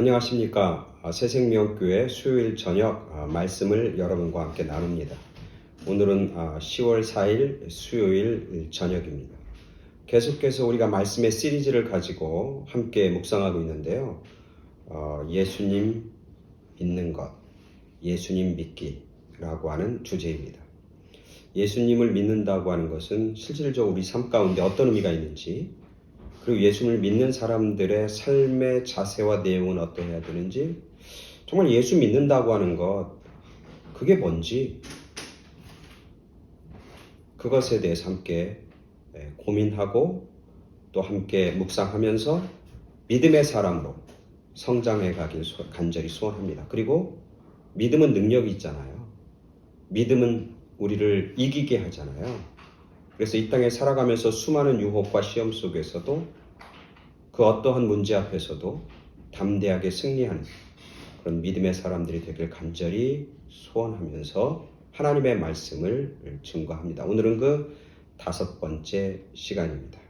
안녕하십니까. 새생명교회 수요일 저녁 말씀을 여러분과 함께 나눕니다. 오늘은 10월 4일 수요일 저녁입니다. 계속해서 우리가 말씀의 시리즈를 가지고 함께 묵상하고 있는데요. 예수님 믿는 것, 예수님 믿기라고 하는 주제입니다. 예수님을 믿는다고 하는 것은 실질적으로 우리 삶 가운데 어떤 의미가 있는지, 그리고 예수님을 믿는 사람들의 삶의 자세와 내용은 어떠해야 되는지, 정말 예수 믿는다고 하는 것, 그게 뭔지, 그것에 대해서 함께 고민하고 또 함께 묵상하면서 믿음의 사람으로 성장해 가길 간절히 소원합니다. 그리고 믿음은 능력이 있잖아요. 믿음은 우리를 이기게 하잖아요. 그래서 이 땅에 살아가면서 수많은 유혹과 시험 속에서도 그 어떠한 문제 앞에서도 담대하게 승리하는 그런 믿음의 사람들이 되길 간절히 소원하면서 하나님의 말씀을 증거합니다. 오늘은 그 5번째 시간입니다.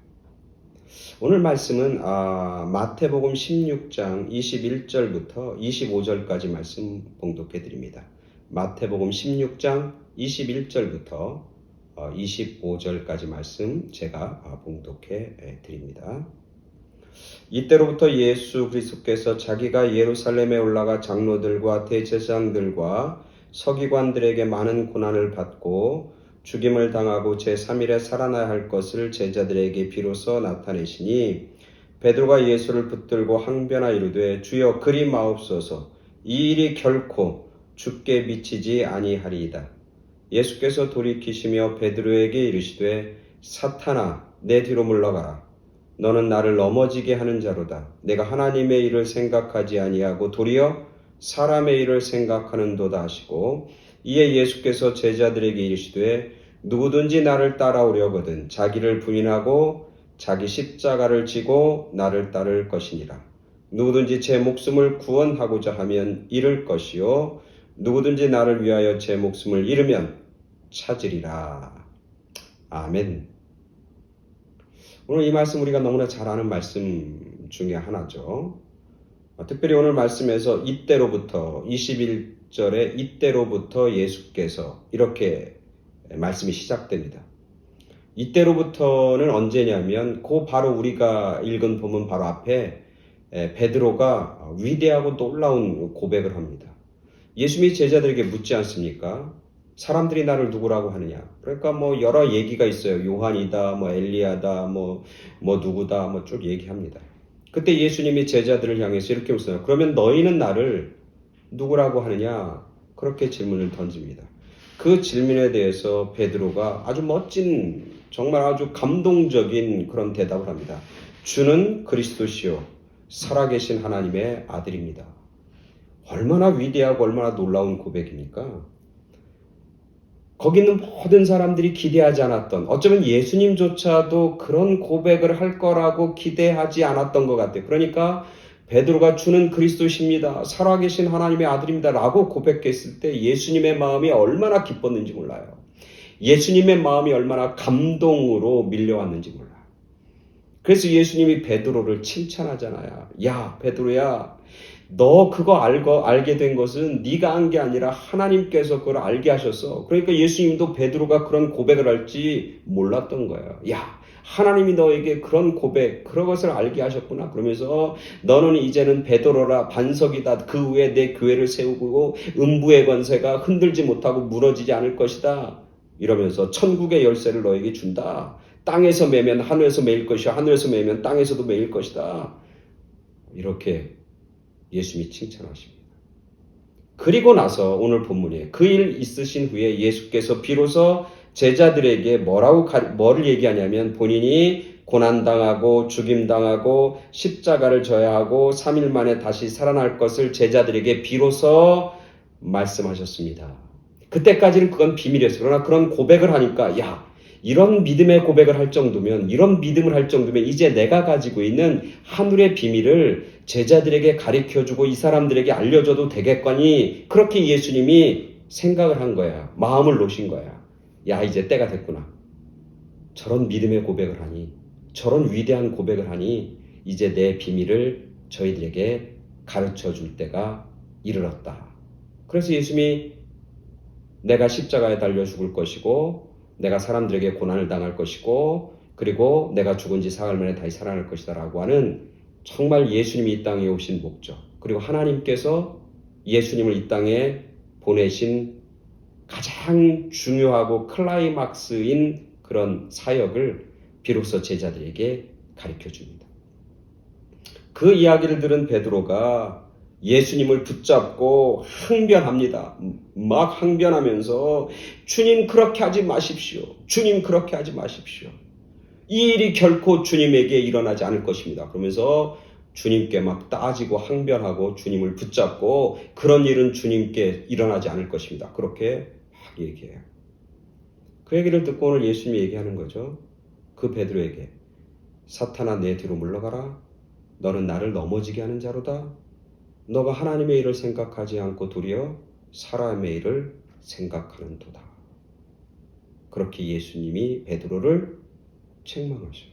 오늘 말씀은 마태복음 16장 21절부터 25절까지 말씀 봉독해 드립니다. 마태복음 16장 21절부터 25절까지 말씀 제가 봉독해 드립니다. 이때로부터 예수 그리스도께서 자기가 예루살렘에 올라가 장로들과 대제사장들과 서기관들에게 많은 고난을 받고 죽임을 당하고 제3일에 살아나야 할 것을 제자들에게 비로소 나타내시니, 베드로가 예수를 붙들고 항변하 이르되 주여 그리 마옵소서, 이 일이 결코 주께 미치지 아니하리이다. 예수께서 돌이키시며 베드로에게 이르시되 사탄아 내 뒤로 물러가라. 너는 나를 넘어지게 하는 자로다. 내가 하나님의 일을 생각하지 아니하고 도리어 사람의 일을 생각하는도다 하시고, 이에 예수께서 제자들에게 이르시되 누구든지 나를 따라오려거든 자기를 부인하고 자기 십자가를 지고 나를 따를 것이니라. 누구든지 제 목숨을 구원하고자 하면 잃을 것이요 누구든지 나를 위하여 제 목숨을 잃으면 찾으리라. 아멘. 오늘 이 말씀 우리가 너무나 잘 아는 말씀 중에 하나죠. 특별히 오늘 말씀에서 이때로부터 21절에 이때로부터 예수께서 이렇게 말씀이 시작됩니다. 이때로부터는 언제냐면 그 바로 우리가 읽은 본문 바로 앞에 베드로가 위대하고 놀라운 고백을 합니다. 예수님이 제자들에게 묻지 않습니까? 사람들이 나를 누구라고 하느냐? 그러니까 여러 얘기가 있어요. 요한이다, 엘리야다, 누구다, 쭉 얘기합니다. 그때 예수님이 제자들을 향해서 이렇게 묻어요. 그러면 너희는 나를 누구라고 하느냐? 그렇게 질문을 던집니다. 그 질문에 대해서 베드로가 아주 멋진, 정말 아주 감동적인 그런 대답을 합니다. 주는 그리스도시요 살아계신 하나님의 아들입니다. 얼마나 위대하고 얼마나 놀라운 고백입니까? 거기 있는 모든 사람들이 기대하지 않았던, 어쩌면 예수님조차도 그런 고백을 할 거라고 기대하지 않았던 것 같아요. 그러니까 베드로가 주는 그리스도십니다, 살아계신 하나님의 아들입니다 라고 고백했을 때 예수님의 마음이 얼마나 기뻤는지 몰라요. 예수님의 마음이 얼마나 감동으로 밀려왔는지 몰라요. 그래서 예수님이 베드로를 칭찬하잖아요. 야 베드로야, 너 그거 알게 된 것은 네가 한 게 아니라 하나님께서 그걸 알게 하셨어. 그러니까 예수님도 베드로가 그런 고백을 할지 몰랐던 거예요. 야, 하나님이 너에게 그런 고백, 그런 것을 알게 하셨구나. 그러면서 너는 이제는 베드로라, 반석이다. 그 위에 내 교회를 세우고 음부의 권세가 흔들지 못하고 무너지지 않을 것이다. 이러면서 천국의 열쇠를 너에게 준다. 땅에서 매면 하늘에서 매일 것이요 하늘에서 매면 땅에서도 매일 것이다. 이렇게 예수님이 칭찬하십니다. 그리고 나서 오늘 본문에 그 일 있으신 후에 예수께서 비로소 제자들에게 뭐를 얘기하냐면, 본인이 고난당하고 죽임당하고 십자가를 져야 하고 3일 만에 다시 살아날 것을 제자들에게 비로소 말씀하셨습니다. 그때까지는 그건 비밀이었어요. 그러나 그런 고백을 하니까 이런 믿음의 고백을 할 정도면, 이런 믿음을 할 정도면 이제 내가 가지고 있는 하늘의 비밀을 제자들에게 가르쳐주고 이 사람들에게 알려줘도 되겠거니, 그렇게 예수님이 생각을 한 거야. 마음을 놓으신 거야. 이제 때가 됐구나. 저런 믿음의 고백을 하니, 저런 위대한 고백을 하니 이제 내 비밀을 저희들에게 가르쳐 줄 때가 이르렀다. 그래서 예수님이 내가 십자가에 달려 죽을 것이고 내가 사람들에게 고난을 당할 것이고 그리고 내가 죽은 지 사흘 만에 다시 살아날 것이다 라고 하는 정말 예수님이 이 땅에 오신 목적, 그리고 하나님께서 예수님을 이 땅에 보내신 가장 중요하고 클라이막스인 그런 사역을 비로소 제자들에게 가르쳐 줍니다. 그 이야기를 들은 베드로가 예수님을 붙잡고 항변합니다. 막 항변하면서 주님 그렇게 하지 마십시오. 주님 그렇게 하지 마십시오. 이 일이 결코 주님에게 일어나지 않을 것입니다. 그러면서 주님께 막 따지고 항변하고 주님을 붙잡고 그런 일은 주님께 일어나지 않을 것입니다. 그렇게 막 얘기해요. 그 얘기를 듣고 오늘 예수님이 얘기하는 거죠. 그 베드로에게 사탄아 내 뒤로 물러가라. 너는 나를 넘어지게 하는 자로다. 너가 하나님의 일을 생각하지 않고 도리어 사람의 일을 생각하는도다. 그렇게 예수님이 베드로를 책망하셔요.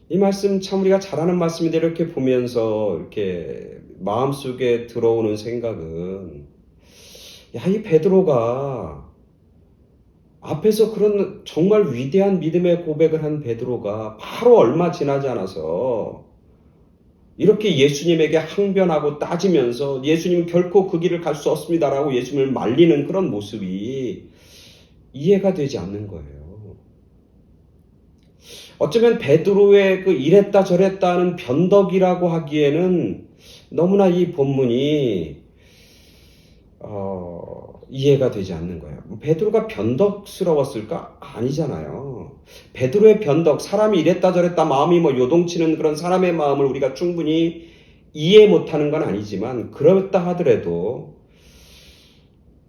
이 말씀 참 우리가 잘 아는 말씀인데 이렇게 보면서 이렇게 마음속에 들어오는 생각은 이 베드로가 앞에서 그런 정말 위대한 믿음의 고백을 한 베드로가 바로 얼마 지나지 않아서 이렇게 예수님에게 항변하고 따지면서 예수님은 결코 그 길을 갈 수 없습니다라고 예수님을 말리는 그런 모습이 이해가 되지 않는 거예요. 어쩌면 베드로의 그 이랬다 저랬다 하는 변덕이라고 하기에는 너무나 이 본문이 이해가 되지 않는 거예요. 베드로가 변덕스러웠을까? 아니잖아요. 베드로의 변덕, 사람이 이랬다 저랬다 마음이 요동치는 그런 사람의 마음을 우리가 충분히 이해 못하는 건 아니지만 그렇다 하더라도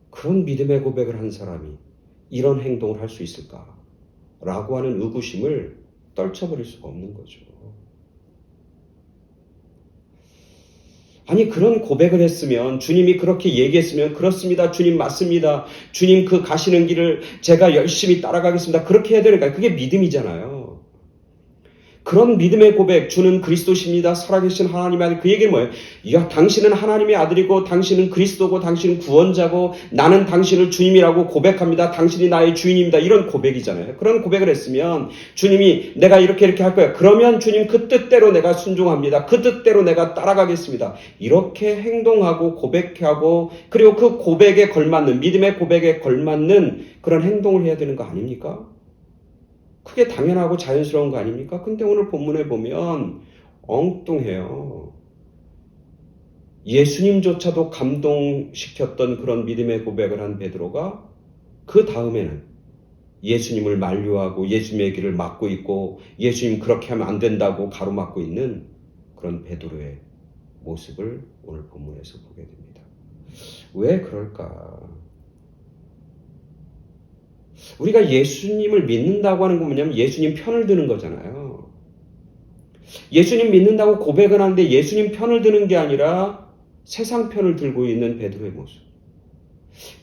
그런 믿음의 고백을 한 사람이 이런 행동을 할 수 있을까? 라고 하는 의구심을 떨쳐버릴 수가 없는 거죠. 아니 그런 고백을 했으면 주님이 그렇게 얘기했으면 그렇습니다. 주님 맞습니다. 주님 그 가시는 길을 제가 열심히 따라가겠습니다. 그렇게 해야 되니까 그게 믿음이잖아요. 그런 믿음의 고백, 주는 그리스도십니다. 살아계신 하나님의 아들. 그 얘기는 뭐예요? 야, 당신은 하나님의 아들이고 당신은 그리스도고 당신은 구원자고 나는 당신을 주님이라고 고백합니다. 당신이 나의 주인입니다. 이런 고백이잖아요. 그런 고백을 했으면 주님이 내가 이렇게 할 거야. 그러면 주님 그 뜻대로 내가 순종합니다. 그 뜻대로 내가 따라가겠습니다. 이렇게 행동하고 고백하고 그리고 그 고백에 걸맞는 믿음의 고백에 걸맞는 그런 행동을 해야 되는 거 아닙니까? 그게 당연하고 자연스러운 거 아닙니까? 근데 오늘 본문에 보면 엉뚱해요. 예수님조차도 감동시켰던 그런 믿음의 고백을 한 베드로가 그 다음에는 예수님을 만류하고 예수님의 길을 막고 있고 예수님 그렇게 하면 안 된다고 가로막고 있는 그런 베드로의 모습을 오늘 본문에서 보게 됩니다. 왜 그럴까? 우리가 예수님을 믿는다고 하는 건 뭐냐면 예수님 편을 드는 거잖아요. 예수님 믿는다고 고백을 하는데 예수님 편을 드는 게 아니라 세상 편을 들고 있는 베드로의 모습.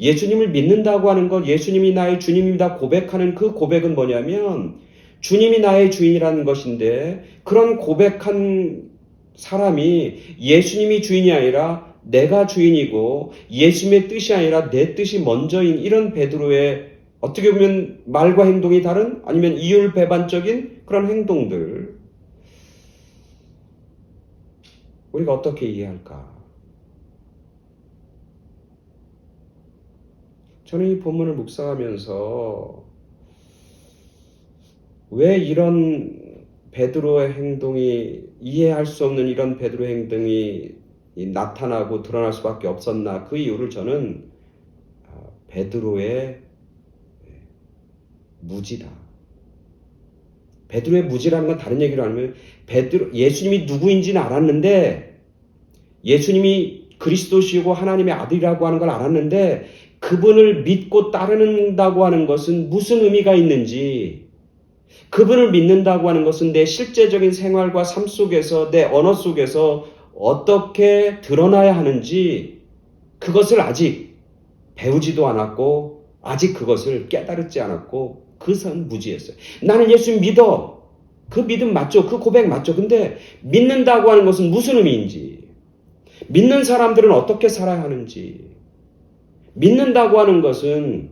예수님을 믿는다고 하는 것, 예수님이 나의 주님입니다 고백하는 그 고백은 뭐냐면 주님이 나의 주인이라는 것인데 그런 고백한 사람이 예수님이 주인이 아니라 내가 주인이고 예수님의 뜻이 아니라 내 뜻이 먼저인 이런 베드로의 어떻게 보면 말과 행동이 다른 아니면 이율배반적인 그런 행동들 우리가 어떻게 이해할까? 저는 이 본문을 묵상하면서 왜 이런 베드로의 행동이 이해할 수 없는 이런 베드로의 행동이 나타나고 드러날 수밖에 없었나 그 이유를 저는 베드로의 무지다. 베드로의 무지라는 건 다른 얘기로 하면 예수님이 누구인지는 알았는데 예수님이 그리스도시고 하나님의 아들이라고 하는 걸 알았는데 그분을 믿고 따른다고 하는 것은 무슨 의미가 있는지 그분을 믿는다고 하는 것은 내 실제적인 생활과 삶 속에서 내 언어 속에서 어떻게 드러나야 하는지 그것을 아직 배우지도 않았고 아직 그것을 깨달지 않았고 그 선 무지했어요. 나는 예수 믿어. 그 믿음 맞죠? 그 고백 맞죠? 근데 믿는다고 하는 것은 무슨 의미인지, 믿는 사람들은 어떻게 살아야 하는지, 믿는다고 하는 것은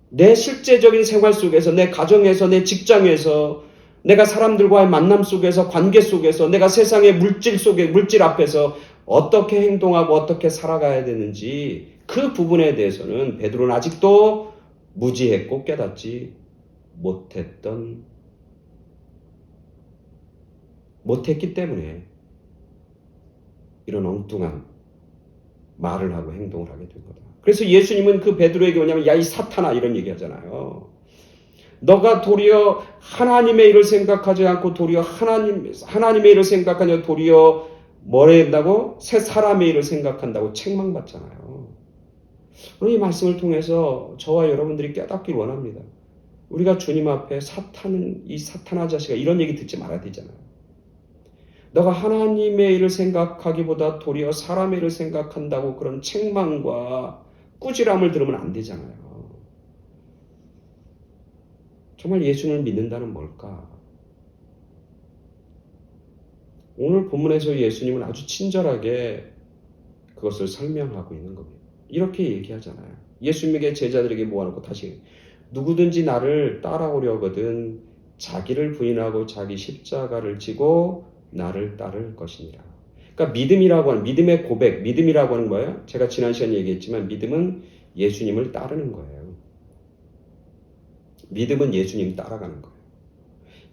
내 실제적인 생활 속에서, 내 가정에서, 내 직장에서, 내가 사람들과의 만남 속에서, 관계 속에서, 내가 세상의 물질 앞에서 어떻게 행동하고 어떻게 살아가야 되는지, 그 부분에 대해서는 베드로는 아직도 무지했고 깨닫지 못했기 때문에 이런 엉뚱한 말을 하고 행동을 하게 된 거다. 그래서 예수님은 그 베드로에게 뭐냐면, 야, 이 사탄아, 이런 얘기 하잖아요. 너가 도리어 하나님의 일을 생각하지 않고 도리어 하나님의 일을 생각하냐, 도리어 뭘 한다고? 새 사람의 일을 생각한다고 책망받잖아요. 오늘 이 말씀을 통해서 저와 여러분들이 깨닫길 원합니다. 우리가 주님 앞에 이 사탄아 자식아, 이런 얘기 듣지 말아야 되잖아요. 너가 하나님의 일을 생각하기보다 도리어 사람의 일을 생각한다고 그런 책망과 꾸지람을 들으면 안 되잖아요. 정말 예수님을 믿는다는 뭘까? 오늘 본문에서 예수님은 아주 친절하게 그것을 설명하고 있는 겁니다. 이렇게 얘기하잖아요. 예수님에게 제자들에게 모아놓고 다시, 누구든지 나를 따라오려거든 자기를 부인하고 자기 십자가를 지고 나를 따를 것이니라. 그러니까 믿음이라고 하는, 믿음의 고백, 믿음이라고 하는 거예요. 제가 지난 시간에 얘기했지만 믿음은 예수님을 따르는 거예요. 믿음은 예수님 따라가는 거예요.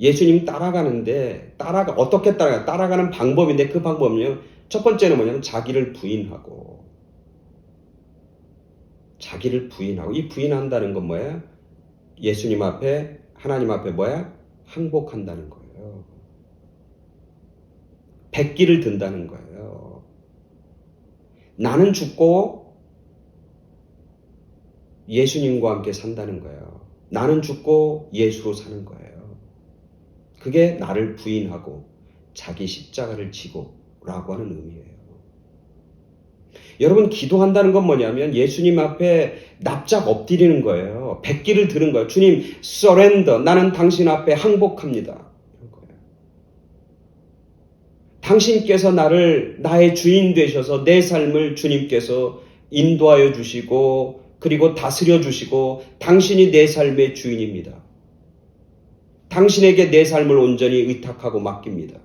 예수님 따라가는데, 어떻게 따라가는 방법인데, 그 방법은요, 첫 번째는 뭐냐면 자기를 부인하고, 이 부인한다는 건 뭐예요? 예수님 앞에, 하나님 앞에 뭐야? 항복한다는 거예요. 백기를 든다는 거예요. 나는 죽고 예수님과 함께 산다는 거예요. 나는 죽고 예수로 사는 거예요. 그게 나를 부인하고 자기 십자가를 지고 라고 하는 의미예요. 여러분, 기도한다는 건 뭐냐면 예수님 앞에 납작 엎드리는 거예요. 백기를 드는 거예요. 주님, surrender. 나는 당신 앞에 항복합니다. 이런 거예요. 당신께서 나의 주인 되셔서 내 삶을 주님께서 인도하여 주시고, 그리고 다스려 주시고, 당신이 내 삶의 주인입니다. 당신에게 내 삶을 온전히 의탁하고 맡깁니다.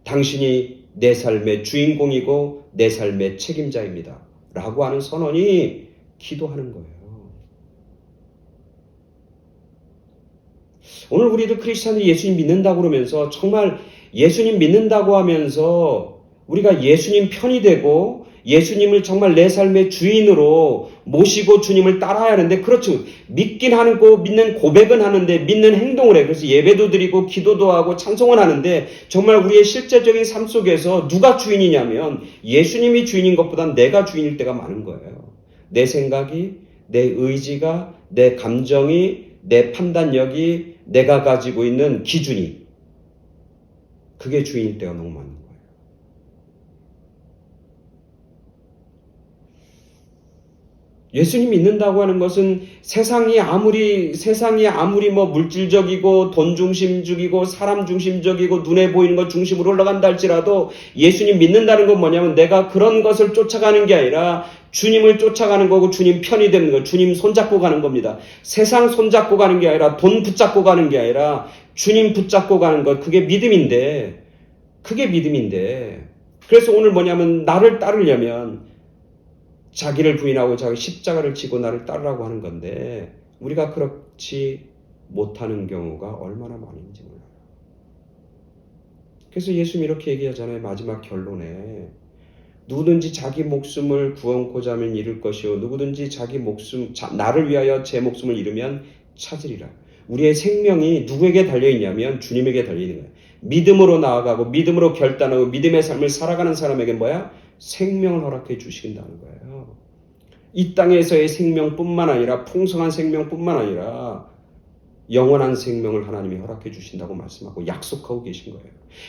당신이 내 삶의 주인공이고 내 삶의 책임자입니다. 라고 하는 선언이 기도하는 거예요. 오늘 우리도 크리스찬들이 예수님 믿는다고 그러면서, 정말 예수님 믿는다고 하면서 우리가 예수님 편이 되고 예수님을 정말 내 삶의 주인으로 모시고 주님을 따라야 하는데, 그렇죠. 믿긴 하고 믿는 고백은 하는데 믿는 행동을 해. 그래서 예배도 드리고 기도도 하고 찬송을 하는데, 정말 우리의 실제적인 삶 속에서 누가 주인이냐면 예수님이 주인인 것보다 내가 주인일 때가 많은 거예요. 내 생각이, 내 의지가, 내 감정이, 내 판단력이, 내가 가지고 있는 기준이, 그게 주인일 때가 너무 많은 거예요. 예수님 믿는다고 하는 것은 세상이 아무리 뭐 물질적이고 돈 중심적이고 사람 중심적이고 눈에 보이는 것 중심으로 올라간다 할지라도, 예수님 믿는다는 건 뭐냐면 내가 그런 것을 쫓아가는 게 아니라 주님을 쫓아가는 거고 주님 편이 되는 거, 주님 손잡고 가는 겁니다. 세상 손잡고 가는 게 아니라, 돈 붙잡고 가는 게 아니라 주님 붙잡고 가는 것, 그게 믿음인데, 그래서 오늘 뭐냐면 나를 따르려면 자기를 부인하고 자기 십자가를 지고 나를 따르라고 하는 건데, 우리가 그렇지 못하는 경우가 얼마나 많은지 몰라요. 그래서 예수님이 이렇게 얘기하잖아요. 마지막 결론에, 누구든지 자기 목숨을 구원코자 하면 잃을 것이요, 누구든지 나를 위하여 제 목숨을 잃으면 찾으리라. 우리의 생명이 누구에게 달려있냐면 주님에게 달려있는 거예요. 믿음으로 나아가고 믿음으로 결단하고 믿음의 삶을 살아가는 사람에게 뭐야? 생명을 허락해 주신다는 거예요. 이 땅에서의 생명뿐만 아니라, 풍성한 생명뿐만 아니라 영원한 생명을 하나님이 허락해 주신다고 말씀하고 약속하고 계신 거예요.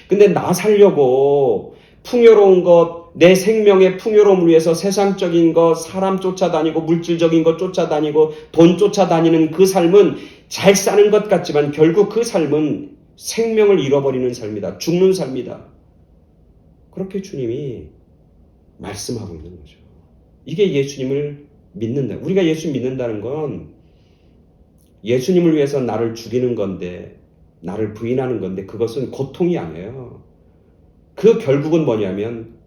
근데 나 살려고 풍요로운 것, 내 생명의 풍요로움을 위해서 세상적인 것, 사람 쫓아다니고 물질적인 것 쫓아다니고 돈 쫓아다니는 그 삶은 잘 사는 것 같지만 결국 그 삶은 생명을 잃어버리는 삶이다. 죽는 삶이다. 그렇게 주님이 말씀하고 있는 거죠. 이게 예수님을 믿는다. 우리가 예수 믿는다는 건 예수님을 위해서 나를 죽이는 건데, 나를 부인하는 건데, 그것은 고통이 아니에요. 그 결국은 뭐냐면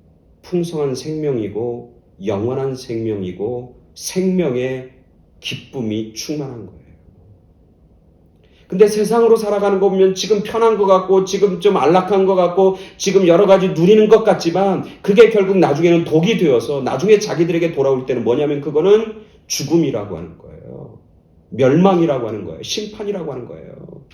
풍성한 생명이고 영원한 생명이고 생명의 기쁨이 충만한 거예요. 근데 세상으로 살아가는 거 보면 지금 편한 것 같고 지금 좀 안락한 것 같고 지금 여러 가지 누리는 것 같지만 그게 결국 나중에는 독이 되어서 나중에 자기들에게 돌아올 때는 뭐냐면 그거는 죽음이라고 하는 거예요. 멸망이라고 하는 거예요. 심판이라고 하는 거예요.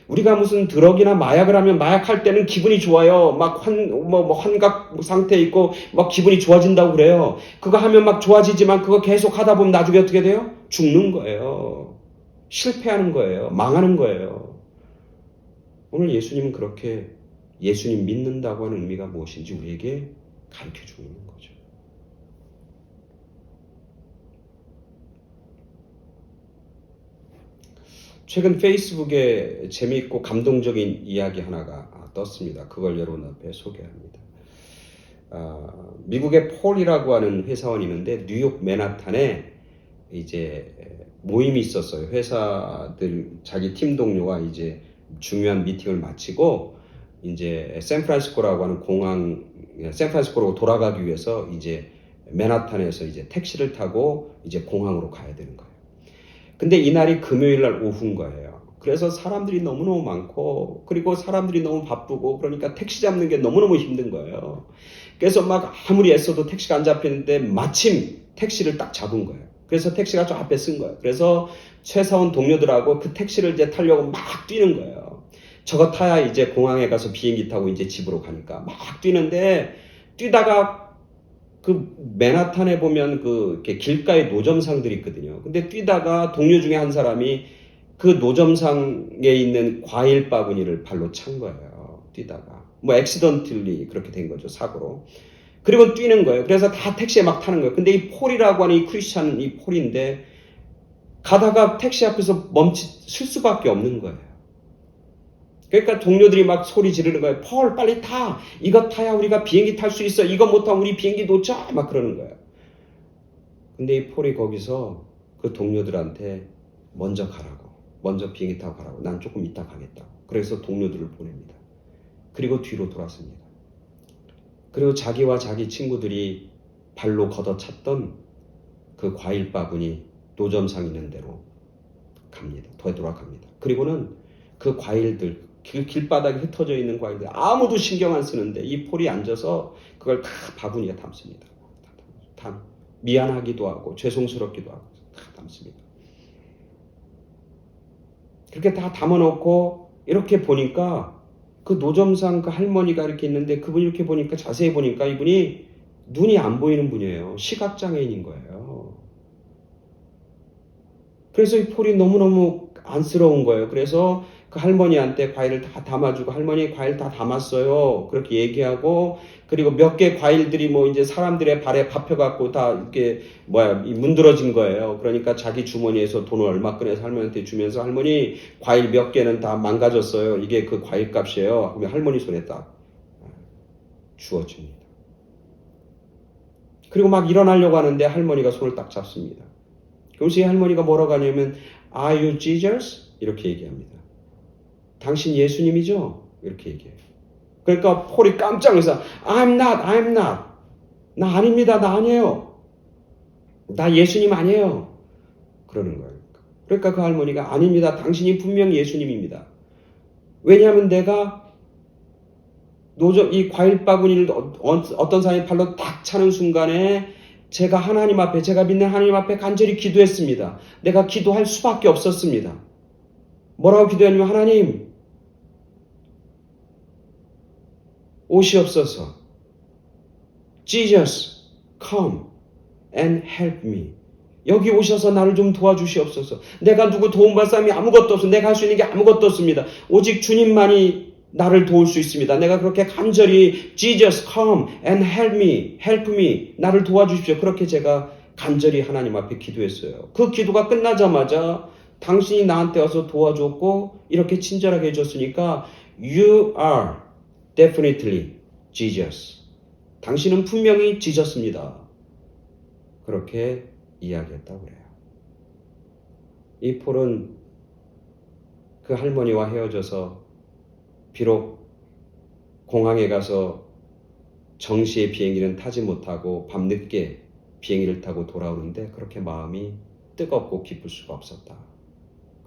우리가 무슨 드럭이나 마약을 하면 마약할 때는 기분이 좋아요. 막 환각 상태에 있고 막 기분이 좋아진다고 그래요. 그거 하면 막 좋아지지만 그거 계속 하다 보면 나중에 어떻게 돼요? 죽는 거예요. 실패하는 거예요. 망하는 거예요. 오늘 예수님은 그렇게 예수님 믿는다고 하는 의미가 무엇인지 우리에게 가르쳐주고 있는 거죠. 최근 페이스북에 재미있고 감동적인 이야기 하나가 떴습니다. 그걸 여러분 앞에 소개합니다. 미국의 폴이라고 하는 회사원이 있는데 뉴욕 맨하탄에 이제 모임이 있었어요. 회사들 자기 팀 동료와 이제 중요한 미팅을 마치고 이제 샌프란시스코라고 하는 공항, 샌프란시스코로 돌아가기 위해서 이제 맨하탄에서 이제 택시를 타고 이제 공항으로 가야 되는 거예요. 근데 이날이 금요일 날 오후인 거예요. 그래서 사람들이 너무너무 많고 그리고 사람들이 너무 바쁘고 그러니까 택시 잡는 게 너무너무 힘든 거예요. 그래서 막 아무리 애써도 택시가 안 잡히는데 마침 택시를 딱 잡은 거예요. 그래서 택시가 저 앞에 쓴 거예요. 그래서 최사원 동료들하고 그 택시를 이제 타려고 막 뛰는 거예요. 저거 타야 이제 공항에 가서 비행기 타고 이제 집으로 가니까 막 뛰는데 뛰다가 그 맨하탄에 보면 그 이렇게 길가에 노점상들이 있거든요. 근데 뛰다가 동료 중에 한 사람이 그 노점상에 있는 과일 바구니를 발로 찬 거예요. 뛰다가 뭐 액시던틀리 그렇게 된 거죠. 사고로. 그리고 뛰는 거예요. 그래서 다 택시에 막 타는 거예요. 근데 이 폴이라고 하는 이 크리스찬은 이 폴인데 가다가 택시 앞에서 멈칫 수밖에 없는 거예요. 그러니까 동료들이 막 소리 지르는 거예요. 폴 빨리 타. 이거 타야 우리가 비행기 탈 수 있어. 이거 못 타면 우리 비행기 놓쳐. 막 그러는 거예요. 근데 이 폴이 거기서 그 동료들한테 먼저 가라고. 먼저 비행기 타고 가라고. 난 조금 이따 가겠다고. 그래서 동료들을 보냅니다. 그리고 뒤로 돌았습니다. 그리고 자기와 자기 친구들이 발로 걷어찼던 그 과일 바구니 노점상 있는 대로 갑니다. 되돌아갑니다. 그리고는 그 과일들, 그 길바닥에 흩어져 있는 과일들 아무도 신경 안 쓰는데 이 폴이 앉아서 그걸 다 바구니에 담습니다. 다 미안하기도 하고 죄송스럽기도 하고 다 담습니다. 그렇게 다 담아놓고 이렇게 보니까 그 노점상 그 할머니가 이렇게 있는데 그분이 이렇게 보니까 자세히 보니까 이분이 눈이 안 보이는 분이에요. 시각장애인인 거예요. 그래서 이 폴이 너무너무 안쓰러운 거예요. 그래서 그 할머니한테 과일을 다 담아주고 할머니 과일 다 담았어요. 그렇게 얘기하고 그리고 몇 개 과일들이 뭐 이제 사람들의 발에 밟혀갖고 다 이렇게 문드러진 거예요. 그러니까 자기 주머니에서 돈을 얼마 꺼내서 할머니한테 주면서 할머니 과일 몇 개는 다 망가졌어요. 이게 그 과일 값이에요. 그러면 할머니 손에 딱 주어집니다. 그리고 막 일어나려고 하는데 할머니가 손을 딱 잡습니다. 그러면서 이 할머니가 뭐라고 하냐면 Are you Jesus? 이렇게 얘기합니다. 당신 예수님이죠? 이렇게 얘기해요. 그러니까 폴이 깜짝 놀라서 I'm not. 나 아닙니다. 나 아니에요. 나 예수님 아니에요. 그러는 거예요. 그러니까 그 할머니가 아닙니다. 당신이 분명히 예수님입니다. 왜냐하면 내가 이 과일 바구니를 어떤 사람이 발로 딱 차는 순간에 제가 하나님 앞에, 제가 믿는 하나님 앞에 간절히 기도했습니다. 내가 기도할 수밖에 없었습니다. 뭐라고 기도했냐면 하나님 오시옵소서. Jesus, come and help me. 여기 오셔서 나를 좀 도와주시옵소서. 내가 누구 도움받을 사람이 아무것도 없어. 내가 할 수 있는 게 아무것도 없습니다. 오직 주님만이 나를 도울 수 있습니다. 내가 그렇게 간절히 Jesus, come and help me. 나를 도와주십시오. 그렇게 제가 간절히 하나님 앞에 기도했어요. 그 기도가 끝나자마자 당신이 나한테 와서 도와줬고 이렇게 친절하게 해줬으니까 You are definitely Jesus. 당신은 분명히 지졌습니다. 그렇게 이야기했다고 그래요. 이 폴은 그 할머니와 헤어져서 비록 공항에 가서 정시의 비행기는 타지 못하고 밤늦게 비행기를 타고 돌아오는데 그렇게 마음이 뜨겁고 기쁠 수가 없었다.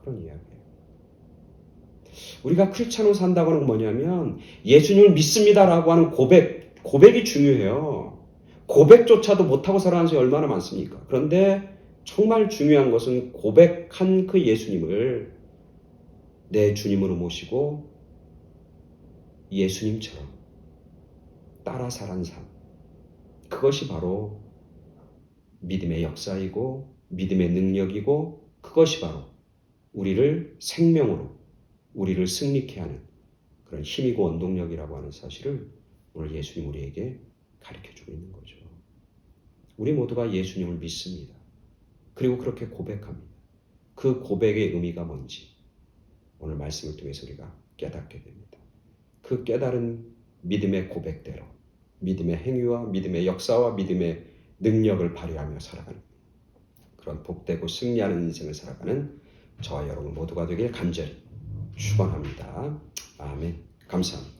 그런 이야기예요. 우리가 크리스찬으로 산다고 하는 건 뭐냐면 예수님을 믿습니다라고 하는 고백이 중요해요. 고백조차도 못하고 살아가는 사람이 얼마나 많습니까? 그런데 정말 중요한 것은 고백한 그 예수님을 내 주님으로 모시고 예수님처럼 따라 살아가는 삶. 그것이 바로 믿음의 역사이고 믿음의 능력이고 그것이 바로 우리를 생명으로 우리를 승리케 하는 그런 힘이고 원동력이라고 하는 사실을 오늘 예수님 우리에게 가르쳐주고 있는 거죠. 우리 모두가 예수님을 믿습니다. 그리고 그렇게 고백합니다. 그 고백의 의미가 뭔지 오늘 말씀을 통해서 우리가 깨닫게 됩니다. 그 깨달은 믿음의 고백대로 믿음의 행위와 믿음의 역사와 믿음의 능력을 발휘하며 살아가는 그런 복되고 승리하는 인생을 살아가는 저와 여러분 모두가 되길 간절히 축원합니다. 아멘. 감사합니다.